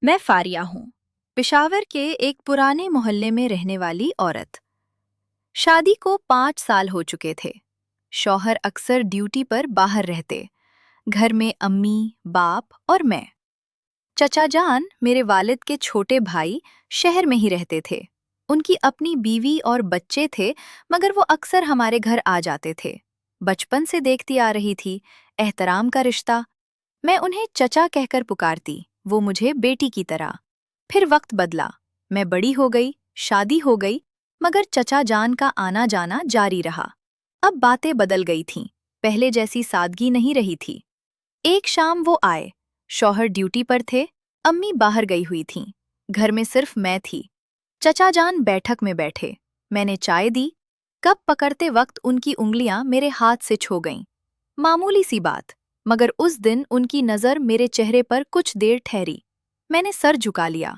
मैं फारिया हूँ, पेशावर के एक पुराने मोहल्ले में रहने वाली औरत। शादी को 5 साल हो चुके थे। शौहर अक्सर ड्यूटी पर बाहर रहते। घर में अम्मी, बाप और मैं। चचा जान, मेरे वालिद के छोटे भाई, शहर में ही रहते थे। उनकी अपनी बीवी और बच्चे थे, मगर वो अक्सर हमारे घर आ जाते थे। बचपन से देखती आ रही थी, एहतराम का रिश्ता। मैं उन्हें चचा कहकर पुकारती, वो मुझे बेटी की तरह। फिर वक्त बदला, मैं बड़ी हो गई, शादी हो गई, मगर चचा जान का आना जाना जारी रहा। अब बातें बदल गई थीं, पहले जैसी सादगी नहीं रही थी। एक शाम वो आए। शौहर ड्यूटी पर थे, अम्मी बाहर गई हुई थीं। घर में सिर्फ मैं थी। चचा जान बैठक में बैठे। मैंने चाय दी। कप पकड़ते वक्त उनकी उंगलियां मेरे हाथ से छू गईं। मामूली सी बात, मगर उस दिन उनकी नज़र मेरे चेहरे पर कुछ देर ठहरी। मैंने सर झुका लिया।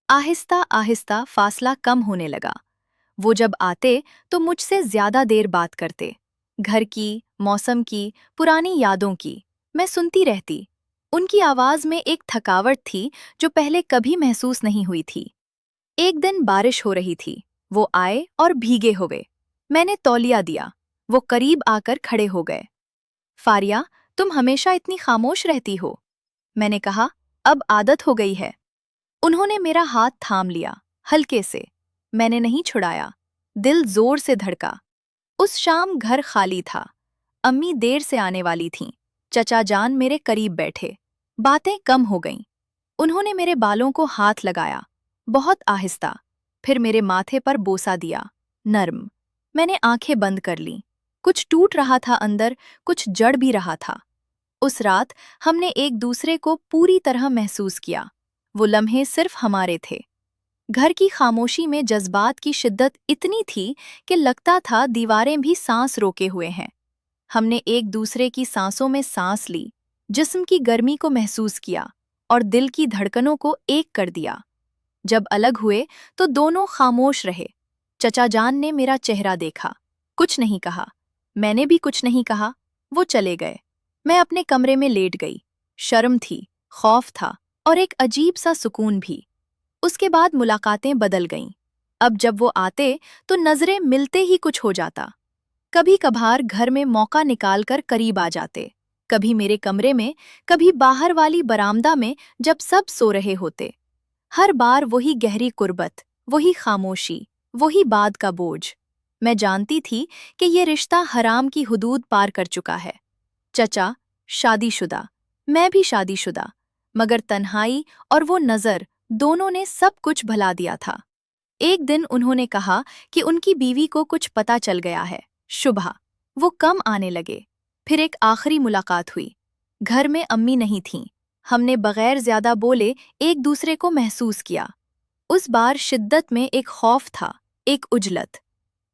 आहिस्ता आहिस्ता फासला कम होने लगा। वो जब आते तो मुझसे ज्यादा देर बात करते। घर की, मौसम की, पुरानी यादों की। मैं सुनती रहती। उनकी आवाज में एक थकावट थी जो पहले कभी महसूस नहीं हुई थी। एक दिन बारिश हो रही थी। वो आए और भीगे हुए। मैंने तौलिया दिया। वो करीब आकर खड़े हो गए। फारिया, तुम हमेशा इतनी खामोश रहती हो। मैंने कहा, अब आदत हो गई है। उन्होंने मेरा हाथ थाम लिया, हल्के से। मैंने नहीं छुड़ाया। दिल जोर से धड़का। उस शाम घर खाली था। अम्मी देर से आने वाली थीं। चचा जान मेरे करीब बैठे। बातें कम हो गईं। उन्होंने मेरे बालों को हाथ लगाया, बहुत आहिस्ता। फिर मेरे माथे पर बोसा दिया, नर्म। मैंने आंखें बंद कर लीं। कुछ टूट रहा था अंदर, कुछ जड़ भी रहा था। उस रात हमने एक दूसरे को पूरी तरह महसूस किया। वो लम्हे सिर्फ हमारे थे। घर की खामोशी में जज्बात की शिद्दत इतनी थी कि लगता था दीवारें भी सांस रोके हुए हैं। हमने एक दूसरे की सांसों में सांस ली, जिस्म की गर्मी को महसूस किया और दिल की धड़कनों को एक कर दिया। जब अलग हुए तो दोनों खामोश रहे। चचा जान ने मेरा चेहरा देखा, कुछ नहीं कहा। मैंने भी कुछ नहीं कहा। वो चले गए। मैं अपने कमरे में लेट गई। शर्म थी, खौफ था और एक अजीब सा सुकून भी। उसके बाद मुलाकातें बदल गईं। अब जब वो आते तो नजरें मिलते ही कुछ हो जाता। कभी कभार घर में मौका निकाल कर करीब आ जाते। कभी मेरे कमरे में, कभी बाहर वाली बरामदा में जब सब सो रहे होते। हर बार वही गहरी कुर्बत, वही खामोशी, वही बात का बोझ। मैं जानती थी कि ये रिश्ता हराम की हुदूद पार कर चुका है। चचा शादीशुदा, मैं भी शादीशुदा, मगर तन्हाई और वो नज़र, दोनों ने सब कुछ भुला दिया था। एक दिन उन्होंने कहा कि उनकी बीवी को कुछ पता चल गया है। शुभा। वो कम आने लगे। फिर एक आखिरी मुलाकात हुई। घर में अम्मी नहीं थीं। हमने बगैर ज्यादा बोले एक दूसरे को महसूस किया। उस बार शिद्दत में एक खौफ था, एक उजलत।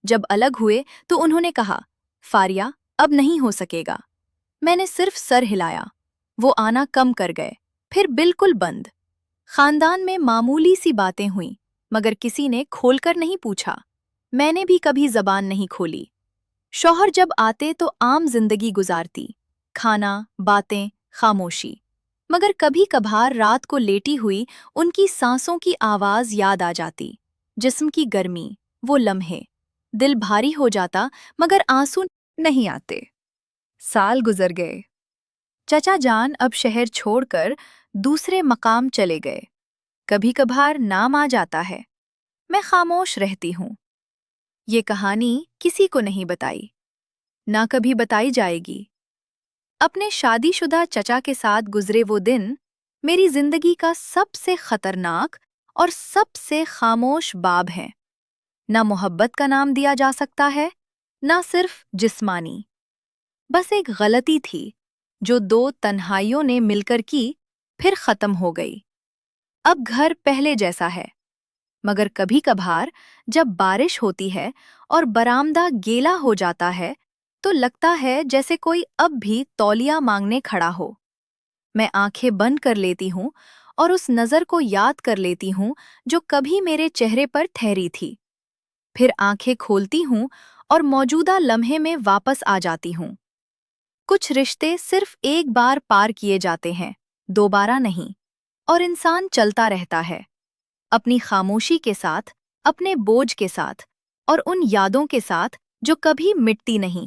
जब अलग हुए तो उन्होंने कहा, फारिया, अब नहीं हो सकेगा। मैंने सिर्फ सर हिलाया। वो आना कम कर गए, फिर बिल्कुल बंद। खानदान में मामूली सी बातें हुईं, मगर किसी ने खोलकर नहीं पूछा। मैंने भी कभी जबान नहीं खोली। शौहर जब आते तो आम जिंदगी गुजारती, खाना, बातें, खामोशी। मगर कभी कभार रात को लेटी हुई उनकी सांसों की आवाज याद आ जाती, जिस्म की गर्मी, वो लम्हे। दिल भारी हो जाता, मगर आंसू नहीं आते। साल गुजर गए। चचा जान अब शहर छोड़कर दूसरे मकाम चले गए। कभी कभार नाम आ जाता है। मैं खामोश रहती हूँ। ये कहानी किसी को नहीं बताई, ना कभी बताई जाएगी। अपने शादीशुदा चचा के साथ गुजरे वो दिन मेरी जिंदगी का सबसे खतरनाक और सबसे खामोश बाब है। ना मोहब्बत का नाम दिया जा सकता है, ना सिर्फ जिस्मानी। बस एक गलती थी जो दो तन्हाइयों ने मिलकर की, फिर खत्म हो गई। अब घर पहले जैसा है, मगर कभी कभार जब बारिश होती है और बरामदा गीला हो जाता है तो लगता है जैसे कोई अब भी तौलिया मांगने खड़ा हो। मैं आंखें बंद कर लेती हूँ और उस नज़र को याद कर लेती हूँ जो कभी मेरे चेहरे पर ठहरी थी। फिर आंखें खोलती हूँ और मौजूदा लम्हे में वापस आ जाती हूँ। कुछ रिश्ते सिर्फ एक बार पार किए जाते हैं, दोबारा नहीं। اور انسان چلتا رہتا ہے، اپنی خاموشی کے ساتھ، اپنے بوجھ کے ساتھ، اور ان یادوں کے ساتھ جو کبھی مٹتی نہیں۔